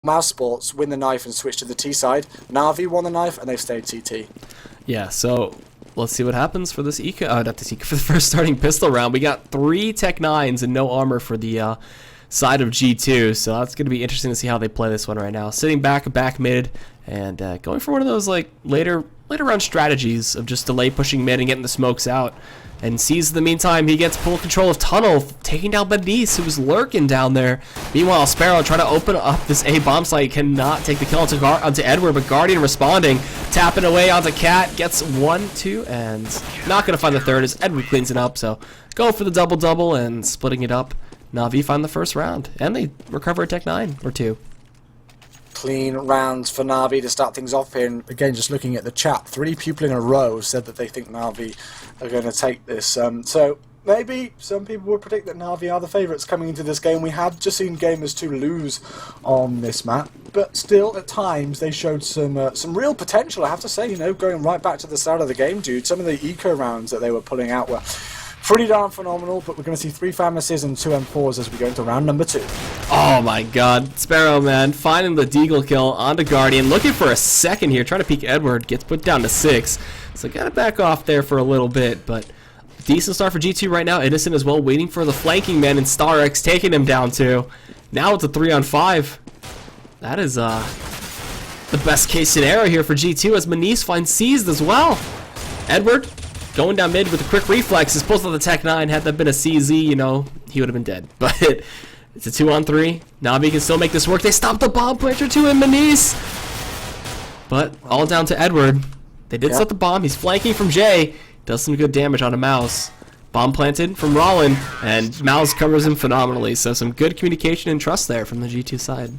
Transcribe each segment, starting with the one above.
Mousesports win the knife and switch to the T side. NaVi won the knife and they've stayed TT. Yeah, so let's see what happens for this eco. Not this eco, for the first starting pistol round. We got 3 Tech 9s and no armor for the side of G2, so that's going to be interesting to see how they play this one right now. Sitting back mid, and going for one of those like later round strategies of just delay pushing mid and getting the smokes out. And sees in the meantime he gets full control of tunnel, taking down Bendice, who was lurking down there. Meanwhile, Sparrow trying to open up this A bomb site, cannot take the kill onto Edward, but Guardian responding, tapping away onto Cat, gets 1, 2, and not going to find the third as Edward cleans it up. So go for the double and splitting it up. NaVi find the first round, and they recover a Tech 9 or 2. Clean rounds for NaVi to start things off here. And again, just looking at the chat, 3 people in a row said that they think NaVi are going to take this. So maybe some people would predict that NaVi are the favourites coming into this game. We have just seen Gamers2 lose on this map, but still at times they showed some real potential. I have to say, you know, going right back to the start of the game, dude, some of the eco rounds that they were pulling out were pretty darn phenomenal. But we're going to see 3 Famouses and 2 M4s as we go into round number 2. Oh my god, Sparrow, man, finding the deagle kill onto Guardian, looking for a second here, trying to peek Edward, gets put down to 6. So gotta back off there for a little bit, but decent start for G2 right now. Innocent as well, waiting for the flanking man, and StarX taking him down too. Now it's a 3-on-5. That is the best case scenario here for G2 as Manice finds seized as well. Edward going down mid with a quick reflexes, pulls out the Tech 9. Had that been a CZ, you know, he would have been dead. But it's a 2-on-3. NaVi can still make this work. They stop the bomb planter too in Manice. But all down to Edward. They did set the bomb. He's flanking from Jay. Does some good damage on a Mouse. Bomb planted from Rollin, and Mouse covers him phenomenally. So some good communication and trust there from the G2 side.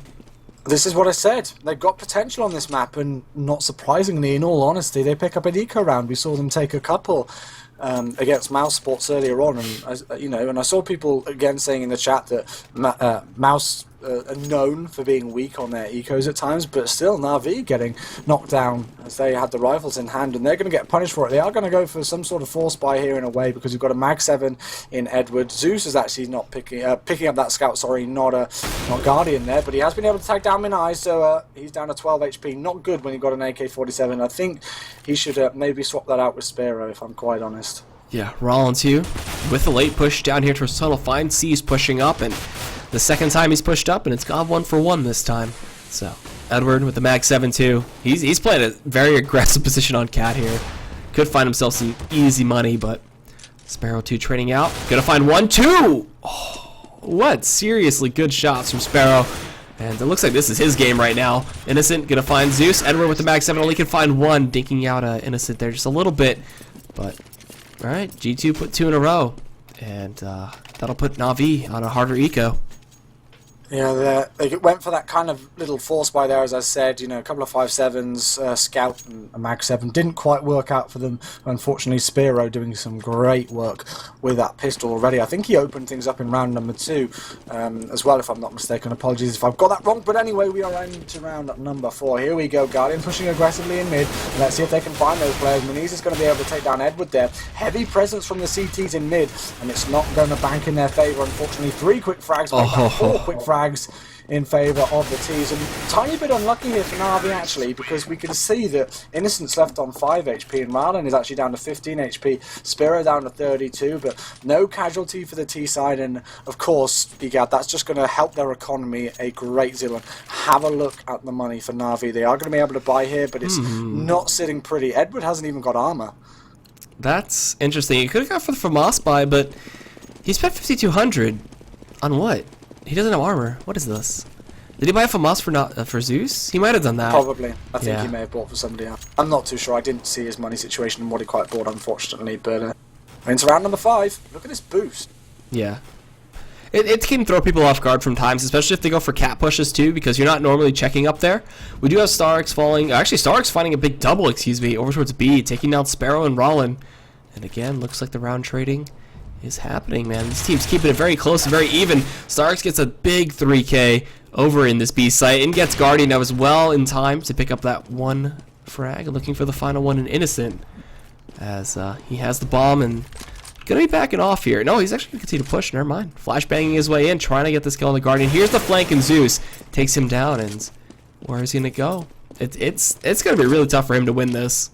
This is what I said. They've got potential on this map, and not surprisingly, in all honesty, they pick up an eco round. We saw them take a couple against Mousesports earlier on, and you know, and I saw people again saying in the chat that Mouse are known for being weak on their ecos at times, but still NaVi getting knocked down as they had the rifles in hand, and they're going to get punished for it. They are going to go for some sort of force buy here in a way, because you've got a Mag 7 in Edward. Zeus is actually not picking up that scout, sorry, not Guardian there, but he has been able to tag down Minai, so he's down to 12 HP. Not good when you've got an AK-47. I think he should maybe swap that out with Sparrow, if I'm quite honest. Yeah, Rollins too, with the late push down here towards tunnel. Fine C's pushing up, and the second time he's pushed up, and it's gone 1 for 1 this time. So Edward with the Mag 7 too. He's playing a very aggressive position on Cat here. Could find himself some easy money, but Sparrow 2 trading out. Gonna find 1, 2. Oh, what seriously good shots from Sparrow. And it looks like this is his game right now. Innocent gonna find Zeus. Edward with the Mag 7 only can find 1, dinking out Innocent there just a little bit. But alright, G2 put 2 in a row. And that'll put NaVi on a harder eco. Yeah, they went for that kind of little force buy there, as I said. You know, a couple of 5.7s, Scout and a Mag 7 didn't quite work out for them. Unfortunately, Sparrow doing some great work with that pistol already. I think he opened things up in round number 2 as well, if I'm not mistaken. Apologies if I've got that wrong. But anyway, we are into round number 4. Here we go. Guardian pushing aggressively in mid. Let's see if they can find those players. Maniz is going to be able to take down Edward there. Heavy presence from the CTs in mid, and it's not going to bank in their favour. Unfortunately, 3 quick frags, 4 quick frags in favour of the T's, and tiny bit unlucky here for NaVi actually, because we can see that Innocent's left on 5 HP and Marlon is actually down to 15 HP, Spiro down to 32, but no casualty for the T side, and of course, egad, that's just going to help their economy a great deal. And have a look at the money for NaVi. They are going to be able to buy here, but it's not sitting pretty. Edward hasn't even got armour. That's interesting. He could have got for the FAMAS buy, but he spent 5,200 on what? He doesn't have armor. What is this? Did he buy a FAMAS for Zeus? He might have done that. Probably. I think he may have bought for somebody else. I'm not too sure. I didn't see his money situation and what he quite bought, unfortunately. But into round number 5. Look at this boost. Yeah. It can throw people off guard from times, especially if they go for cat pushes too, because you're not normally checking up there. We do have StarX falling. Actually, StarX finding a big double, excuse me, over towards B, taking down Sparrow and Rollin. And again, looks like the round trading is happening, man. This team's keeping it very close and very even. StarX gets a big 3K over in this B site and gets Guardian now as well in time to pick up that 1 frag, looking for the final one in Innocent, as he has the bomb and Gonna be backing off here. No, he's actually gonna continue to push. Never mind. Flashbanging his way in, trying to get this kill on the Guardian. Here's the flank, and Zeus takes him down. And where is he gonna go? It's gonna be really tough for him to win this.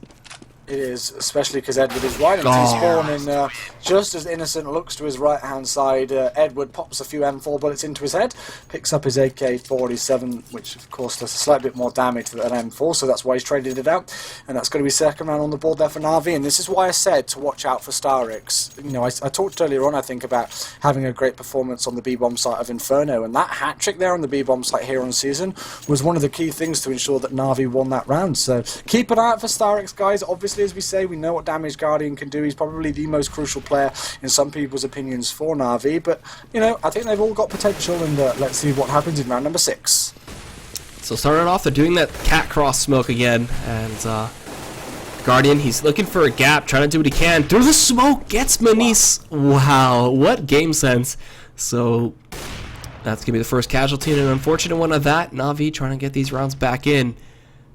It is, especially because Edward is right into spawn, and just as Innocent looks to his right-hand side, Edward pops a few M4 bullets into his head, picks up his AK-47, which of course does a slightly bit more damage than an M4, so that's why he's traded it out, and that's going to be second round on the board there for NaVi, and this is why I said to watch out for Starix. You know, I talked earlier on, I think, about having a great performance on the B-bomb site of Inferno, and that hat-trick there on the B-bomb site here on Season was one of the key things to ensure that NaVi won that round, so keep an eye out for Starix, guys. Obviously, as we say, we know what damage Guardian can do. He's probably the most crucial player in some people's opinions for NaVi, but you know, I think they've all got potential, and let's see what happens in round number 6. So starting off, they're doing that cat cross smoke again, and Guardian, he's looking for a gap, trying to do what he can. Through the smoke, gets Manice. Wow, what game sense. So that's going to be the first casualty, and an unfortunate one of that. NaVi trying to get these rounds back in.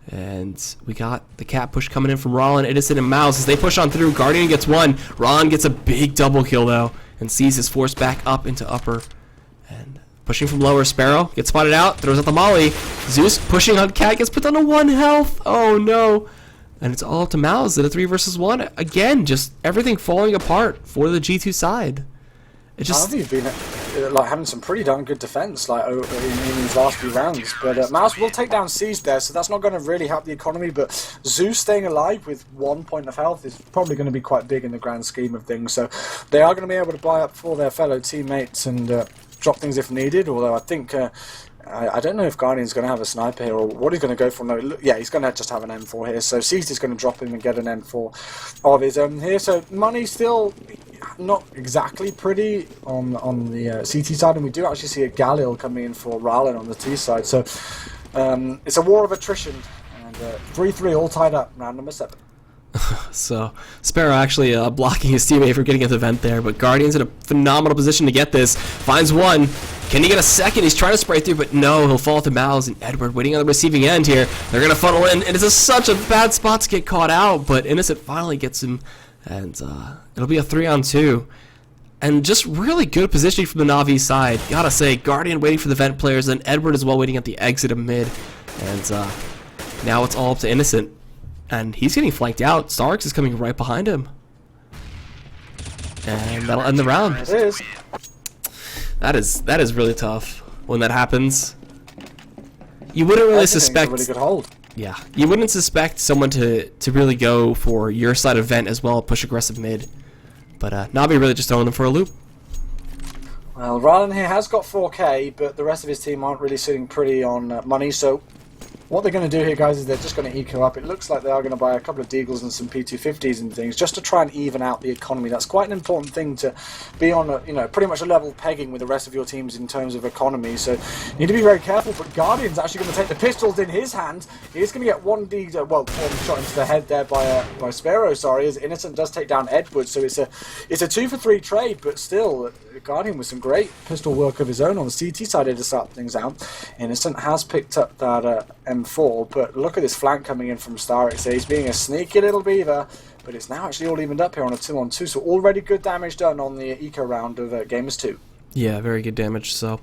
And we got the cat push coming in from Rollin, Innocent, and Mouse as they push on through. Guardian gets one. Rollin gets a big double kill, though, and sees his force back up into upper. And pushing from lower, Sparrow gets spotted out, throws out the molly. Zeus pushing on cat, gets put down to 1 health. Oh, no. And it's all up to Mouse at a 3 versus 1. Again, just everything falling apart for the G2 side. It just... NaVi's been like having some pretty darn good defense like in these last few rounds, but Mouse will take down Siege there, so that's not going to really help the economy, but Zeus staying alive with 1 point of health is probably going to be quite big in the grand scheme of things, so they are going to be able to buy up for their fellow teammates and drop things if needed, although I think I don't know if Guardian's going to have a sniper here or what he's going to go for. No, yeah, he's going to just have an M4 here, so Siege is going to drop him and get an M4 of his own here, so money still not exactly pretty on the CT side, and we do actually see a Galil coming in for Ralin on the T side, so it's a war of attrition, and 3-3 all tied up, round number 7. So Sparrow actually blocking his teammate for getting at the vent there, but Guardian's in a phenomenal position to get this. Finds one. Can he get a second? He's trying to spray through, but no, he'll fall to Mouse, and Edward waiting on the receiving end here. They're going to funnel in, and it's such a bad spot to get caught out, but Innocent finally gets him, and it'll be a 3-on-2. And just really good positioning from the NaVi side. Gotta say, Guardian waiting for the vent players, and Edward as well waiting at the exit of mid. And now it's all up to Innocent. And he's getting flanked out. Starks is coming right behind him. And that'll end the round. It is. That is really tough when that happens. You wouldn't really suspect... A really good hold. Yeah, you wouldn't suspect someone to really go for your side of vent as well, push aggressive mid. But NaVi really just throwing them for a loop. Well, Rylan here has got 4k, but the rest of his team aren't really sitting pretty on money, so what they're going to do here, guys, is they're just going to eco up. It looks like they are going to buy a couple of Deagles and some P250s and things, just to try and even out the economy. That's quite an important thing, to be on a, you know, pretty much a level pegging with the rest of your teams in terms of economy. So you need to be very careful. But Guardian's actually going to take the pistols in his hand. He's going to get one one shot into the head there by Sparrow. Sorry, as Innocent does take down Edward. So it's a 2-for-3 trade, but still Guardian with some great pistol work of his own on the CT side to start things out. Innocent has picked up that M4, but look at this flank coming in from Starix. He's being a sneaky little beaver, but it's now actually all evened up here on a 2-on-2, so already good damage done on the eco round of Gamers2. Yeah, very good damage. So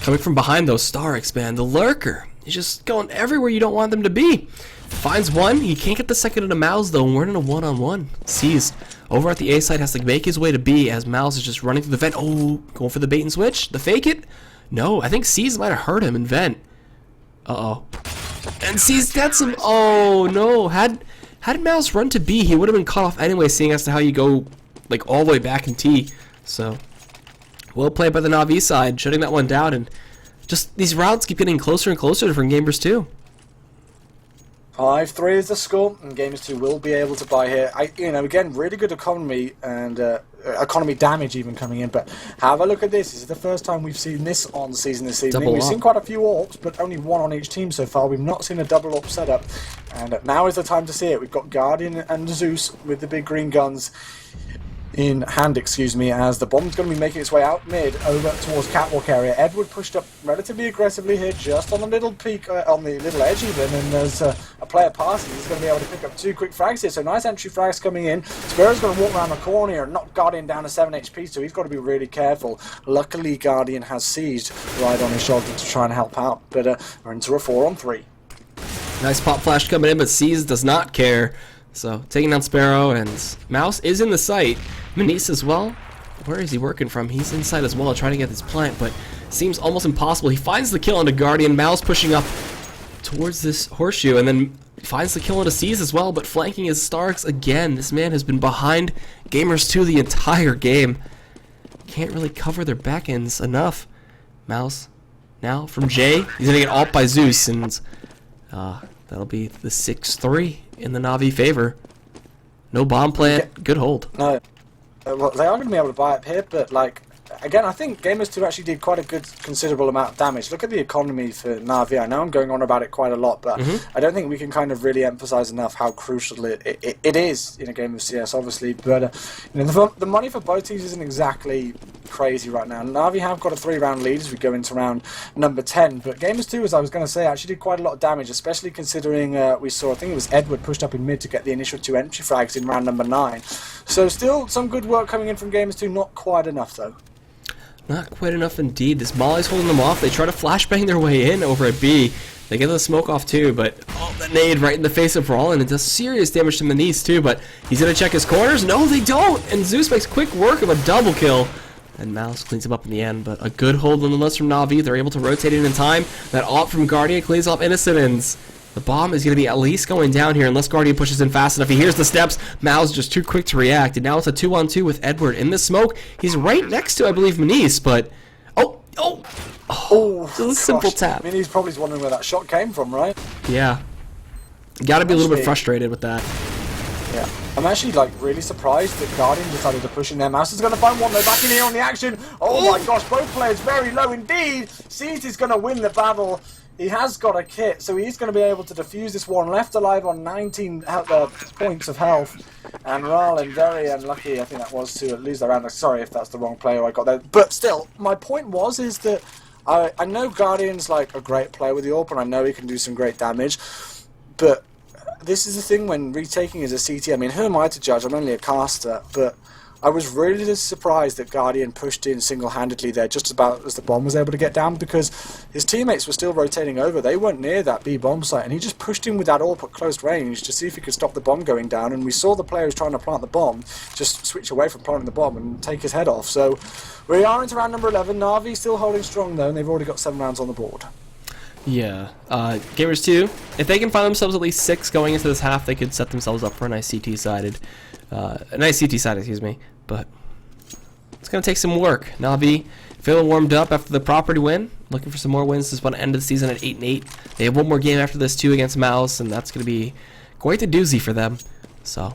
coming from behind those Starix, man, the lurker, he's just going everywhere you don't want them to be. Finds one, he can't get the second into Mouse though, and we're in a 1-on-1. Seized over at the A side, has to make his way to B as Mouse is just running through the vent. Oh, going for the bait and switch, the fake it. No, I think Seized might have hurt him in vent. Uh-oh. And Seized gets him. Oh no, had Mouse run to B, he would have been cut off anyway, seeing as to how you go like all the way back in T. So well played by the NaVi side, shutting that one down, and just these rounds keep getting closer and closer from Gamers2. 5-3 is the score, and Gamers2 will be able to buy here. Again, really good economy and economy damage even coming in. But have a look at this. This is the first time we've seen this on season this evening. We've seen quite a few AWPs, but only one on each team so far. We've not seen a double AWP setup, and now is the time to see it. We've got Guardian and Zeus with the big green guns in hand, as the bomb's going to be making its way out mid over towards catwalk area. Edward pushed up relatively aggressively here, just on the little peak, on the little edge even, and there's a player passes, he's going to be able to pick up 2 quick frags here. So nice entry frags coming in. Spearo's going to walk around the corner here and knock Guardian down to 7 HP, so he's got to be really careful. Luckily, Guardian has seized right on his shoulder to try and help out, but we're into a 4-on-3. Nice pop flash coming in, but Seas does not care. So taking down Sparrow, and Mouse is in the site. Menice as well. Where is he working from? He's inside as well, trying to get this plant, but seems almost impossible. He finds the kill onto Guardian. Mouse pushing up towards this horseshoe, and then finds the kill onto Seas as well, but flanking his Starks again. This man has been behind Gamers2 the entire game. Can't really cover their back ends enough. Mouse now from Jay. He's going to get ult by Zeus, and that'll be the 6-3 in the NaVi favor. No bomb plant. Good hold. No. Well, they are going to be able to buy up here, but, like, again, I think Gamers2 actually did quite a good, considerable amount of damage. Look at the economy for NaVi. I know I'm going on about it quite a lot, but I don't think we can kind of really emphasize enough how crucial it is in a game of CS, obviously. But you know, the money for both teams isn't exactly crazy right now. NaVi have got a 3-round lead as we go into round number 10, but Gamers2, as I was going to say, actually did quite a lot of damage, especially considering we saw, I think it was Edward pushed up in mid to get the initial 2 entry frags in round number 9. So still some good work coming in from Gamers2, not quite enough though. Not quite enough indeed. This Molly's holding them off. They try to flashbang their way in over at B. They get the smoke off too, but the nade right in the face of Raul, and it does serious damage to Menice too, but he's going to check his corners. No, they don't! And Zeus makes quick work of a double kill. And Mouse cleans him up in the end, but a good hold nonetheless from NaVi. They're able to rotate in time. That ult from Guardian cleans off Innocent, and the bomb is going to be at least going down here unless Guardian pushes in fast enough. He hears the steps. Mao's just too quick to react, and now it's a 2-on-2 with Edward in the smoke. He's right next to, I believe, Menice, but just a simple tap. Menice probably wondering where that shot came from, right? Yeah, got to be a little bit frustrated with that. Yeah, I'm actually like really surprised that Guardian decided to push in there. Mouse is going to find one though, back in here on the action. Oh my gosh, both players very low indeed. Seas is going to win the battle. He has got a kit, so he's going to be able to defuse this one. Left alive on 19 points of health. And Ralin very unlucky, I think that was, to lose the round. Sorry if that's the wrong player I got there. But still, my point is that I know Guardian's like a great player with the AWP, and I know he can do some great damage. But this is the thing when retaking as a CT. I mean, who am I to judge? I'm only a caster, but I was really surprised that Guardian pushed in single-handedly there just about as the bomb was able to get down, because his teammates were still rotating over. They weren't near that B bomb site, and he just pushed in with that AWP at close range to see if he could stop the bomb going down, and we saw the players trying to plant the bomb just switch away from planting the bomb and take his head off. So we are into round number 11. NaVi still holding strong though, and they've already got 7 rounds on the board. Yeah, Gamers2, if they can find themselves at least 6 going into this half, they could set themselves up for a nice CT side, excuse me. But it's going to take some work. NaVi feeling warmed up after the property win, looking for some more wins. Just want to end the season at 8-8. They have one more game after this too against Mouse, and that's going to be quite the doozy for them. So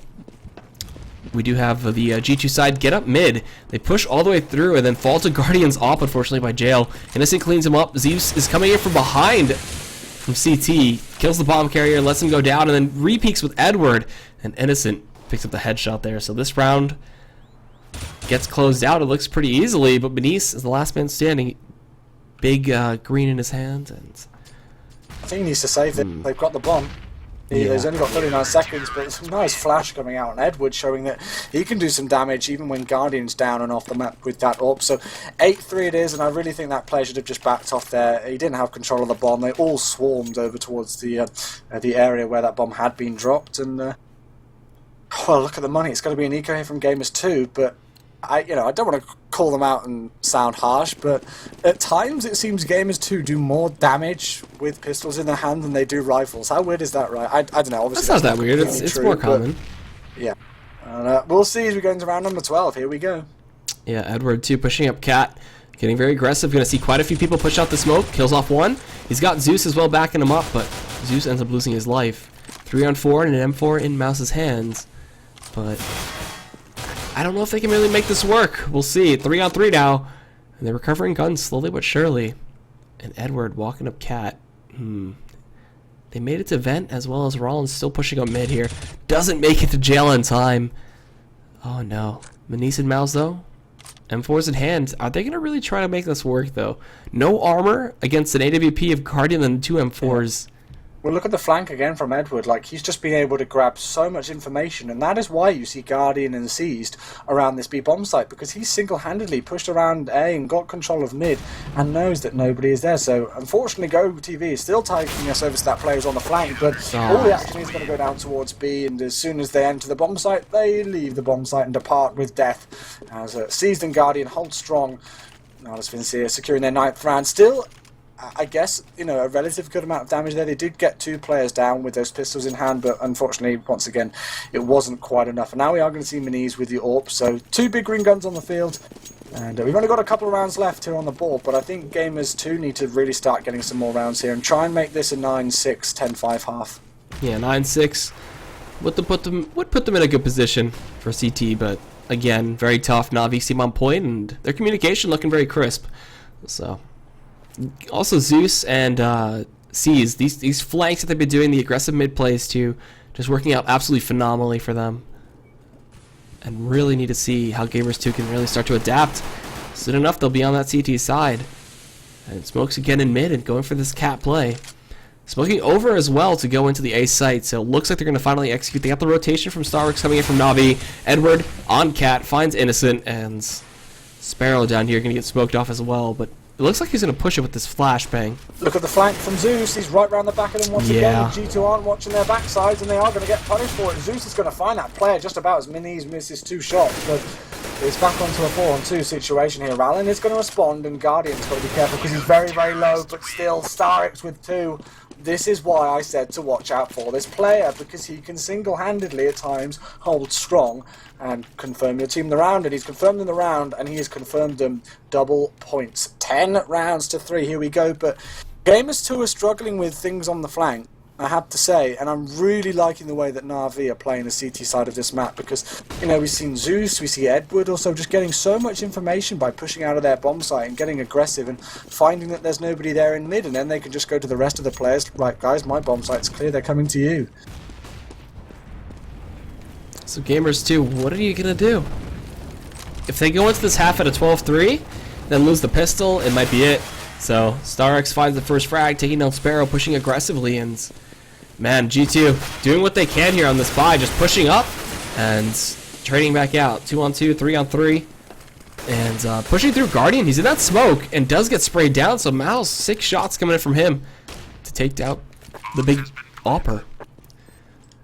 we do have the G2 side get up mid. They push all the way through and then fall to Guardian's op, unfortunately, by Jail. Innocent cleans him up. Zeus is coming in from behind from CT, kills the bomb carrier, lets him go down, and then re-peeks with Edward, and Innocent picks up the headshot there. So this round gets closed out. It looks pretty easily, but Menice is the last man standing. Big green in his hand, and I think he needs to save it. They've got the bomb. He's only got 39 seconds, but it's a nice flash coming out on Edward, showing that he can do some damage even when Guardian's down and off the map with that AWP. So 8-3 it is, and I really think that player should have just backed off there. He didn't have control of the bomb. They all swarmed over towards the area where that bomb had been dropped. And well, look at the money. It's going to be an eco here from Gamers2, but I don't want to call them out and sound harsh, but at times it seems Gamers2 do more damage with pistols in their hand than they do rifles. How weird is that, right? I don't know. Obviously, that's not that weird. It's true, more common. Yeah. We'll see as we go into round number 12. Here we go. Yeah, Edward too pushing up Cat, getting very aggressive. Going to see quite a few people push out the smoke. Kills off one. He's got Zeus as well backing him up, but Zeus ends up losing his life. 3-on-4 and an M4 in Mouse's hands, but I don't know if they can really make this work. We'll see. 3-on-3 now. And they're recovering guns slowly but surely. And Edward walking up Cat. They made it to Vent as well as Rollins still pushing up mid here. Doesn't make it to jail in time. Oh no. Menice and Mouse though. M4's in hand. Are they going to really try to make this work though? No armor against an AWP of Guardian and 2 M4s. Well, look at the flank again from Edward. Like, he's just been able to grab so much information, and that is why you see Guardian and Seized around this B bomb site, because he's single-handedly pushed around A and got control of mid and knows that nobody is there. So, unfortunately, GoTV is still taking us over to that players on the flank, but all the action is going to go down towards B, and as soon as they enter the bomb site, they leave the bomb site and depart with death. As Seized and Guardian hold strong. Natus Vincere securing their 9th round. Still, I guess, you know, a relative good amount of damage there. They did get 2 players down with those pistols in hand, but unfortunately, once again, it wasn't quite enough. And now we are going to see Minis with the AWP. So 2 big green guns on the field. And we've only got a couple of rounds left here on the board, but I think Gamers2 need to really start getting some more rounds here and try and make this a 9-6, 10-5 half. Yeah, 9-6 would put them in a good position for CT, but again, very tough. NaVi seem on point, and their communication looking very crisp. So. Also, Zeus and Seized, these flanks that they've been doing, the aggressive mid plays too, just working out absolutely phenomenally for them. And really need to see how Gamers2 can really start to adapt. Soon enough, they'll be on that CT side. And Smokes again in mid and going for this cat play. Smoking over as well to go into the A site, so it looks like they're going to finally execute. They got the rotation from Starworks coming in from NaVi. Edward on cat, finds Innocent, and Sparrow down here going to get smoked off as well, but it looks like he's going to push it with this flashbang. Look at the flank from Zeus. He's right round the back of them once again. G2 aren't watching their backsides, and they are going to get punished for it. Zeus is going to find that player just about as Minis misses 2 shots, but it's back onto a 4-on-2 situation here. Rallen is going to respond, and Guardian's got to be careful because he's very, very low, but still Starix with 2. This is why I said to watch out for this player, because he can single-handedly at times hold strong and confirm your team in the round, and he's confirmed in the round, and he has confirmed them double points. 10 rounds to 3, here we go, but Gamers2 are struggling with things on the flank, I have to say, and I'm really liking the way that NaVi are playing the CT side of this map, because, you know, we've seen Zeus, we see Edward also just getting so much information by pushing out of their bomb site and getting aggressive and finding that there's nobody there in mid, and then they can just go to the rest of the players, right guys, my bomb site's clear, they're coming to you. So Gamers2, what are you going to do? If they go into this half at a 12-3, then lose the pistol, it might be it. So Starx finds the first frag, taking down Sparrow, pushing aggressively, and man, G2 doing what they can here on this buy, just pushing up and trading back out. 2-on-2, 3-on-3, and pushing through Guardian. He's in that smoke and does get sprayed down, so Mouse, 6 shots coming in from him to take down the big AWPer.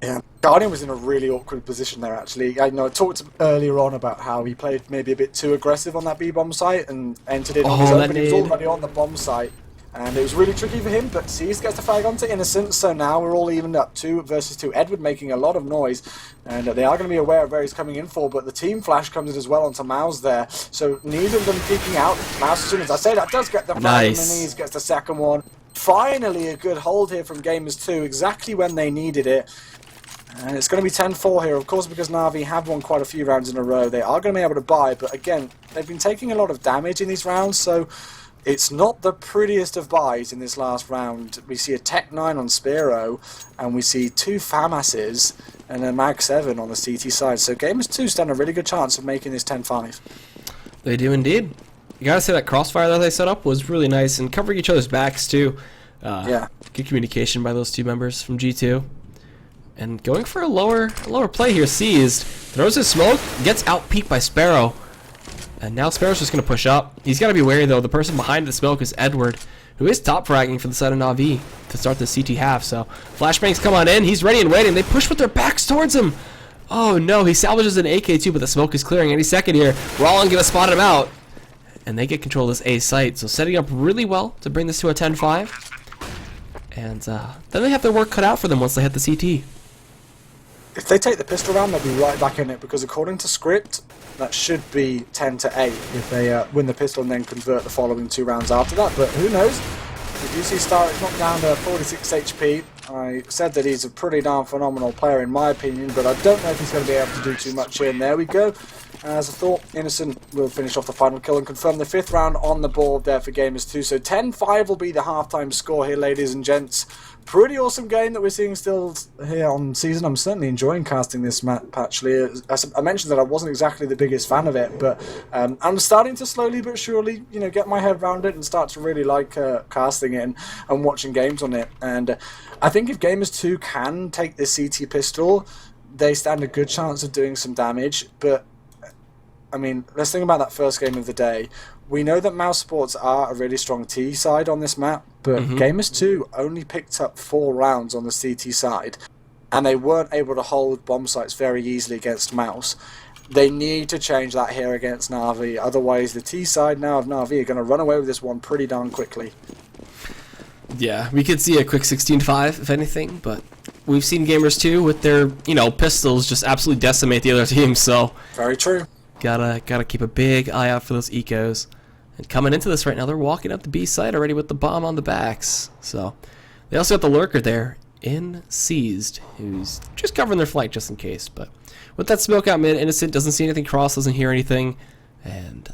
Yeah, Guardian was in a really awkward position there, actually. I know I talked earlier on about how he played maybe a bit too aggressive on that B bomb site and entered it on his own, but he was already on the bomb site. And it was really tricky for him, but Seized gets the flag onto Innocent, so now we're all evened up, 2 versus 2. Edward making a lot of noise, and they are going to be aware of where he's coming in for, but the team flash comes in as well onto Mouse there, so neither of them peeking out. Mouse, as soon as I say that, does get the flag, and Minis gets the second one. Finally a good hold here from Gamers2, exactly when they needed it. And it's going to be 10-4 here, of course, because NaVi have won quite a few rounds in a row. They are going to be able to buy, but again, they've been taking a lot of damage in these rounds, so it's not the prettiest of buys in this last round. We see a Tech 9 on Spiro, and we see 2 FAMASs and a Mag 7 on the CT side. So Gamers2 stand a really good chance of making this 10-5. They do indeed. You gotta say that crossfire that they set up was really nice, and covering each other's backs too. Yeah. Good communication by those 2 members from G2. And going for a lower play here, Seized, throws his smoke, gets out-peeked by Sparrow. And now Sparrow's just going to push up. He's got to be wary, though. The person behind the smoke is Edward, who is top fragging for the side of NaVi to start the CT half. So flashbangs come on in. He's ready and waiting. They push with their backs towards him. Oh, no. He salvages an AK, too, but the smoke is clearing any second here. Rollin going to spot him out. And they get control of this A site. So setting up really well to bring this to a 10-5. And then they have their work cut out for them once they hit the CT. If they take the pistol round, they'll be right back in it, because according to script, that should be 10-8 if they win the pistol and then convert the following 2 rounds after that. But who knows? We do see Starix knocked down to 46 HP. I said that he's a pretty darn phenomenal player in my opinion, but I don't know if he's going to be able to do too much here. And there we go. as I thought, Innocent will finish off the final kill and confirm the 5th round on the board there for Gamers2. So 10-5 will be the halftime score here, ladies and gents. Pretty awesome game that we're seeing still here on season. I'm certainly enjoying casting this map, actually. As I mentioned that I wasn't exactly the biggest fan of it, but I'm starting to slowly but surely, you know, get my head around it and start to really like casting it and watching games on it. And I think if Gamers2 can take this CT pistol, they stand a good chance of doing some damage. But I mean, let's think about that first game of the day. We know that Mousesports are a really strong T side on this map, but Gamers2 only picked up 4 rounds on the CT side, and they weren't able to hold bomb sites very easily against Mouse. They need to change that here against NaVi, otherwise the T side now of NaVi are going to run away with this one pretty darn quickly. Yeah, we could see a quick 16-5 if anything, but we've seen Gamers2 with their, you know, pistols just absolutely decimate the other team, so... Very true. Gotta keep a big eye out for those ecos. And coming into this right now, they're walking up the B side already with the bomb on the backs. So they also got the lurker there in Seized, who's just covering their flank just in case. But with that smoke out mid, Innocent doesn't see anything cross, doesn't hear anything, and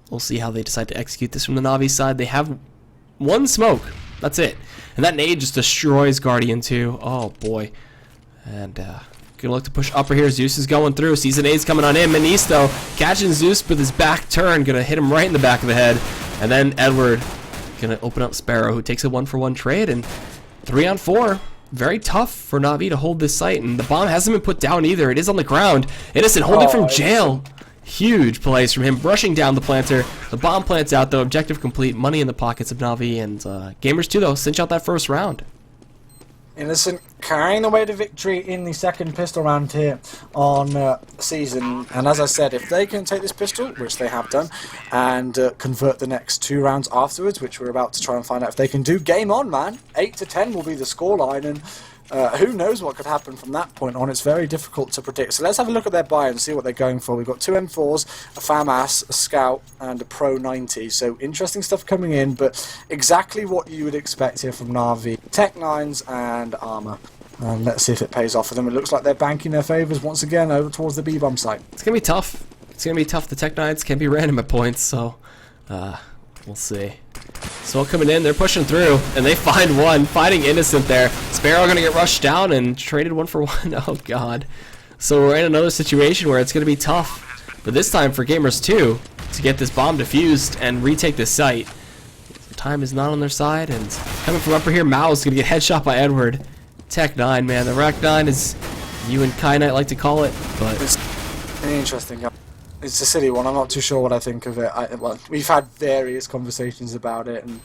we'll see how they decide to execute this from the Navi side. They have 1 smoke. That's it. And that nade just destroys Guardian too. Oh boy. And gonna look to push upper here. Zeus is going through. Season 8's coming on in. Manisto catching Zeus with his back turn. Gonna hit him right in the back of the head. And then Edward gonna open up Sparrow, who takes a 1-for-1 trade. And 3-on-4. Very tough for Navi to hold this site. And the bomb hasn't been put down either. It is on the ground. Innocent holding from jail. Huge plays from him, brushing down the planter. The bomb plants out though. Objective complete. Money in the pockets of Navi. And Gamers2 though cinch out that first round. Innocent carrying the way to victory in the second pistol round here on season. And as I said, if they can take this pistol, which they have done, and convert the next 2 rounds afterwards, which we're about to try and find out if they can do, game on, man. 8-10 will be the scoreline, and who knows what could happen from that point on. It's very difficult to predict. So let's have a look at their buy and see what they're going for. We've got 2 M4s, a FAMAS, a Scout, and a Pro 90. So interesting stuff coming in, but exactly what you would expect here from Navi. Tech 9s and armor. And let's see if it pays off for them. It looks like they're banking their favors once again over towards the B-bomb site. It's going to be tough. It's going to be tough. The Tech 9s can be random at points, so we'll see. So coming in, they're pushing through, and they find one, fighting Innocent there. Sparrow gonna get rushed down and traded 1-for-1. Oh god. So we're in another situation where it's gonna be tough, but this time for Gamers2 to get this bomb defused and retake this site. So time is not on their side, and coming from upper here, Mao's gonna get headshot by Edward. Tech 9, man. The Rack 9 is you and Kai Knight like to call it, but it's interesting. It's a silly one. I'm not too sure what I think of it. Well, we've had various conversations about it, and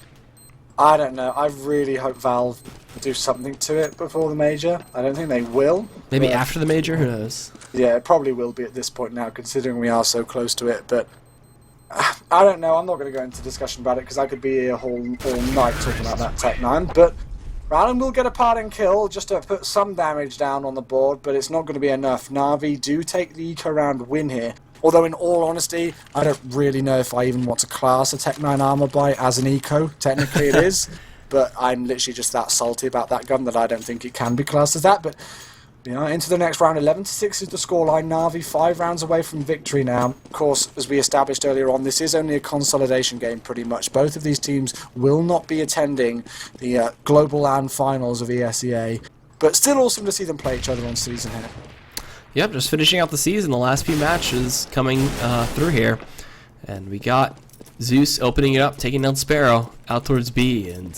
I don't know. I really hope Valve do something to it before the major. I don't think they will. Maybe after the major? Who knows? Yeah, it probably will be at this point now, considering we are so close to it. But I don't know. I'm not going to go into discussion about it because I could be here all night talking about that Tech 9. But Rallen will get a parting kill just to put some damage down on the board, but it's not going to be enough. Navi do take the eco round win here. Although, in all honesty, I don't really know if I even want to class a Tech 9 armor buy as an eco. Technically it is, but I'm literally just that salty about that gun that I don't think it can be classed as that. But, you know, into the next round, 11-6 is the scoreline. Navi 5 rounds away from victory now. Of course, as we established earlier on, this is only a consolidation game pretty much. Both of these teams will not be attending the Global LAN finals of ESEA, but still awesome to see them play each other on season here. Yep, just finishing out the season. The last few matches coming through here. And we got Zeus opening it up, taking down Sparrow out towards B. And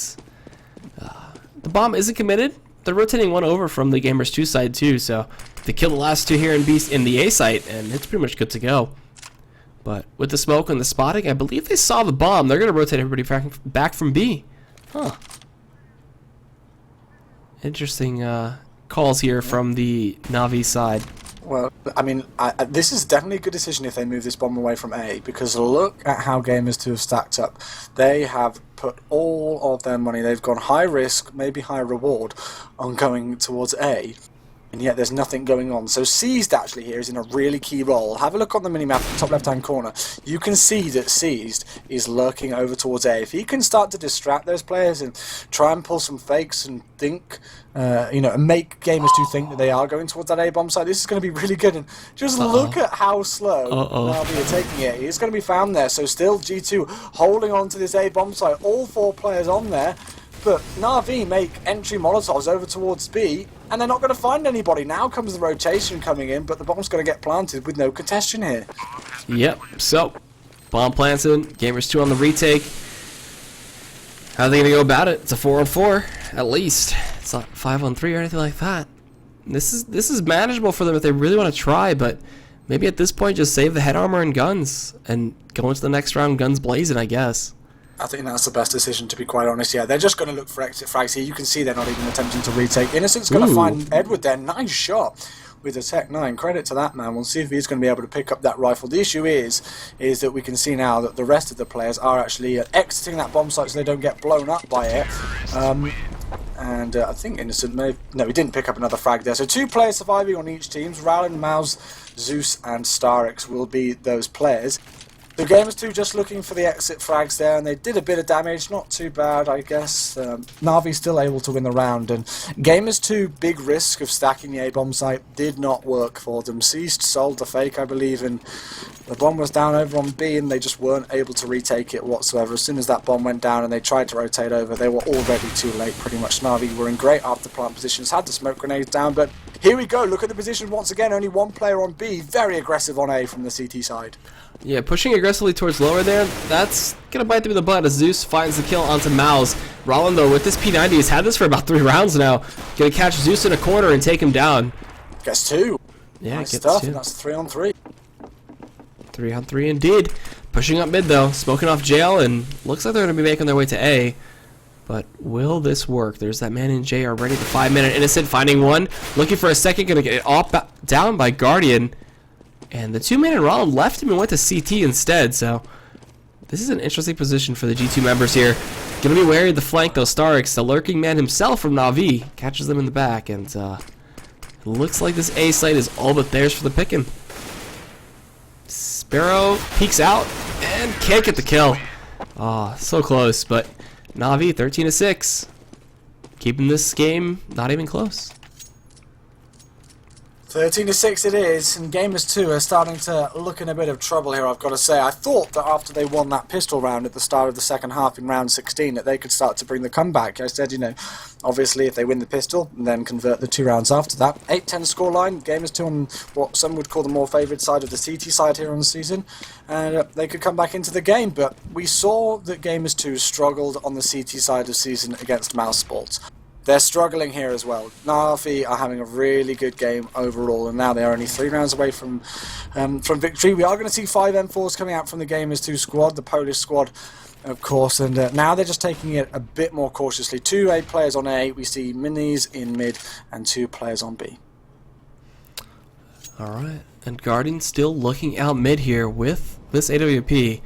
the bomb isn't committed. They're rotating one over from the Gamers2 side too. So they kill the last 2 here in the A site, and it's pretty much good to go. But with the smoke and the spotting, I believe they saw the bomb. They're going to rotate everybody back from B. Huh. Interesting calls here from the Navi side. Well, I mean, this is definitely a good decision if they move this bomb away from A, because look at how Gamers2 have stacked up. They have put all of their money, they've gone high risk, maybe high reward, on going towards A. and yet there's nothing going on. So Seized actually here is in a really key role. Have a look on the minimap in the top left-hand corner. You can see that Seized is lurking over towards A. If he can start to distract those players and try and pull some fakes and think, you know, and make Gamers2 think that they are going towards that A bomb site, this is going to be really good. And just look at how slow NaVi are taking it. He's going to be found there. So still G2 holding on to this A bomb site. All 4 players on there. But NaVi make entry Molotovs over towards B, and they're not going to find anybody. Now comes the rotation coming in, but the bomb's going to get planted with no contention here. Yep, so bomb planted, Gamers2 on the retake. How are they going to go about it? It's a 4-on-4, at least. It's not 5-on-3 or anything like that. This is manageable for them if they really want to try, but maybe at this point just save the head armor and guns and go into the next round guns blazing, I guess. I think that's the best decision, to be quite honest. Yeah, they're just going to look for exit frags here. You can see they're not even attempting to retake. Innocent's going to find Edward there. Nice shot with the Tech 9. Credit to that man. We'll see if he's going to be able to pick up that rifle. The issue is that we can see now that the rest of the players are actually exiting that bomb site so they don't get blown up by it. And I think Innocent may have... No, he didn't pick up another frag there. So 2 players surviving on each team. Rowland, Mouse, Zeus and Starix will be those players. The Gamers2 just looking for the exit frags there, and they did a bit of damage, not too bad, I guess. NaVi still able to win the round, and Gamers2 big risk of stacking the A-bomb site did not work for them. Seized sold the fake, I believe, and the bomb was down over on B, and they just weren't able to retake it whatsoever. As soon as that bomb went down and they tried to rotate over, they were already too late, pretty much. NaVi were in great after-plant positions, had the smoke grenades down, but here we go. Look at the position once again. Only 1 player on B, very aggressive on A from the CT side. Yeah, pushing aggressively towards lower there, that's going to bite them in the butt as Zeus finds the kill onto Mouse. Rollin, though, with this P90, has had this for about 3 rounds now. Going to catch Zeus in a corner and take him down. Gets 2. Yeah, nice gets stuff, 2. And that's 3-on-3. 3-on-3 indeed. Pushing up mid, though, smoking off jail, and looks like they're going to be making their way to A. But will this work? There's that man in J already. The 5-minute Innocent finding one. Looking for a second, going to get it all down by Guardian. And the 2-minute round left him and went to CT instead, so this is an interesting position for the G2 members here. Gonna be wary of the flank though. Starix, the lurking man himself from NaVi, catches them in the back, and looks like this A site is all but theirs for the picking. Sparrow peeks out and can't get the kill. Ah, so close, but NaVi 13-6, keeping this game not even close. 13-6 it is, and Gamers2 are starting to look in a bit of trouble here, I've got to say. I thought that after they won that pistol round at the start of the second half in round 16 that they could start to bring the comeback. I said, you know, obviously if they win the pistol and then convert the 2 rounds after that. 8-10 scoreline, Gamers2 on what some would call the more favoured side of the CT side here on the season, and they could come back into the game, but we saw that Gamers2 struggled on the CT side of the season against Mousesports. They're struggling here as well. NaVi are having a really good game overall, and now they're only 3 rounds away from victory. We are going to see 5 M4s coming out from the Gamers2 squad, the Polish squad, of course, and now they're just taking it a bit more cautiously. 2 A players on A, we see minis in mid, and 2 players on B. Alright, and Guardian still looking out mid here with this AWP.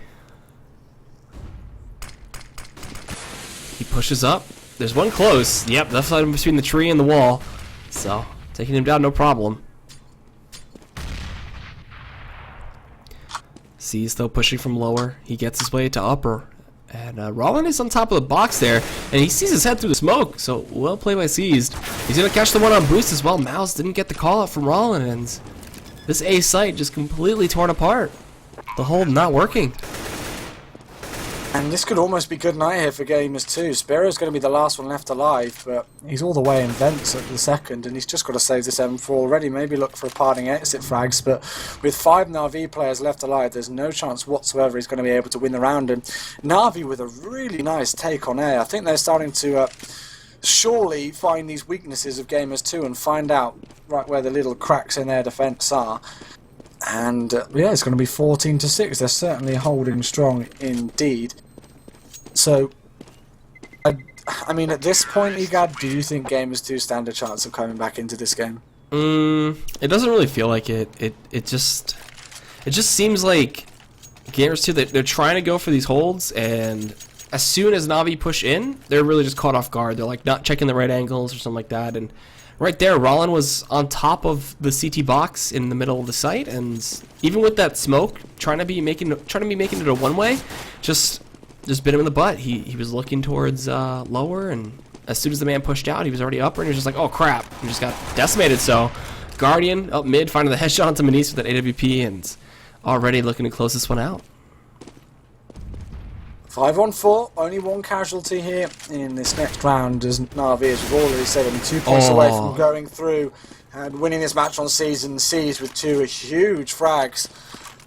He pushes up. There's one close. Yep, left side between the tree and the wall. So, taking him down, no problem. Sees, though, pushing from lower. He gets his way to upper. And Rollin is on top of the box there. And he sees his head through the smoke. So, well played by Seized. He's going to catch the one on boost as well. Mouse didn't get the call out from Rollin. And this A site just completely torn apart. The hold not working. And this could almost be good night here for Gamers2. Sparrow's going to be the last one left alive, but he's all the way in vents at the second, and he's just got to save this M4 already. Maybe look for a parting exit frags, but with 5 NaVi players left alive, there's no chance whatsoever he's going to be able to win the round. And NaVi with a really nice take on A. I think they're starting to surely find these weaknesses of Gamers2 and find out right where the little cracks in their defence are. And yeah, it's going to be 14-6. They're certainly holding strong indeed. So, I mean, at this point, Egad, do you think Gamers2 stand a chance of coming back into this game? It doesn't really feel like it. It just seems like Gamers2 they're trying to go for these holds, and as soon as NaVi push in, they're really just caught off guard. They're like not checking the right angles or something like that. And right there, Rollin was on top of the CT box in the middle of the site, and even with that smoke, trying to be making it a one-way, just bit him in the butt. He was looking towards lower, and as soon as the man pushed out, he was already upper, and he was just like, oh crap, and just got decimated. So Guardian up mid, finding the headshot onto Manise with that AWP, and already looking to close this one out. 5-on-4, only one casualty here in this next round, as NaVi, as we've already said, only 2 points away from going through and winning this match on Season C's with 2 huge frags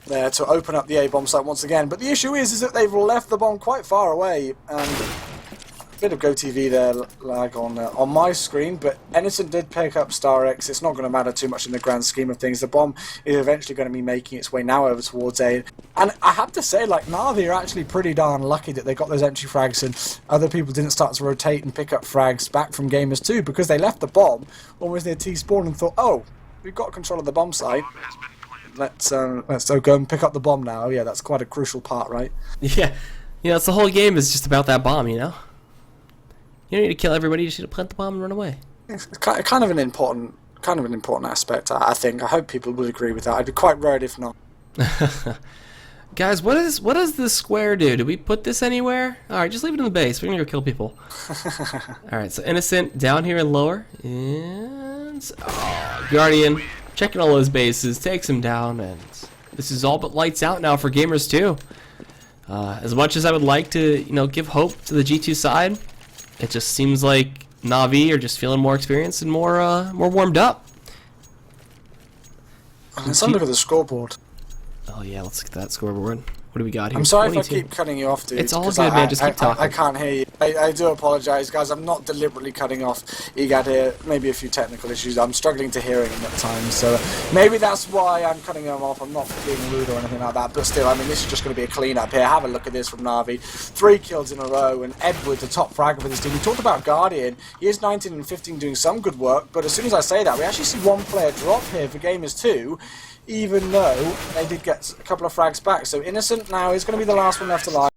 there to open up the A bomb site once again. But the issue is that they've left the bomb quite far away, and a bit of GoTV there lag on my screen, but Innocent did pick up Star X. It's not going to matter too much in the grand scheme of things. The bomb is eventually going to be making its way now over towards A. And I have to say, like, NaVi are actually pretty darn lucky that they got those entry frags and other people didn't start to rotate and pick up frags back from Gamers2, because they left the bomb almost near T-spawn and thought, oh, we've got control of the bomb site. Let's go and pick up the bomb now. Yeah, that's quite a crucial part, right? Yeah, it's the whole game is just about that bomb, you know? You don't need to kill everybody, you just need to plant the bomb and run away. It's kind of an important aspect, I think. I hope people would agree with that. I'd be quite worried if not. Guys, what does this square do? Do we put this anywhere? Alright, just leave it in the base. We're gonna go kill people. Alright, so Innocent down here and lower. And Guardian checking all those bases, takes him down, and this is all but lights out now for Gamers2. As much as I would like to, give hope to the G2 side, it just seems like NaVi are just feeling more experienced and more warmed up. Let's have a look at the scoreboard. Oh yeah, let's look at that scoreboard. What do we got here? I'm sorry 22. if I keep cutting you off, dude. It's all good, man. Just keep talking. I can't hear you. I do apologise, guys. I'm not deliberately cutting off Egad here. Maybe a few technical issues. I'm struggling to hear him at times, so maybe that's why I'm cutting him off. I'm not being rude or anything like that, but still, I mean, this is just going to be a clean-up here. Have a look at this from NaVi. 3 kills in a row, and Edward, the top fragger for this team. We talked about Guardian. He is 19 and 15 doing some good work, but as soon as I say that, we actually see one player drop here for Gamers2, even though they did get a couple of frags back. So Innocent now is going to be the last one left alive.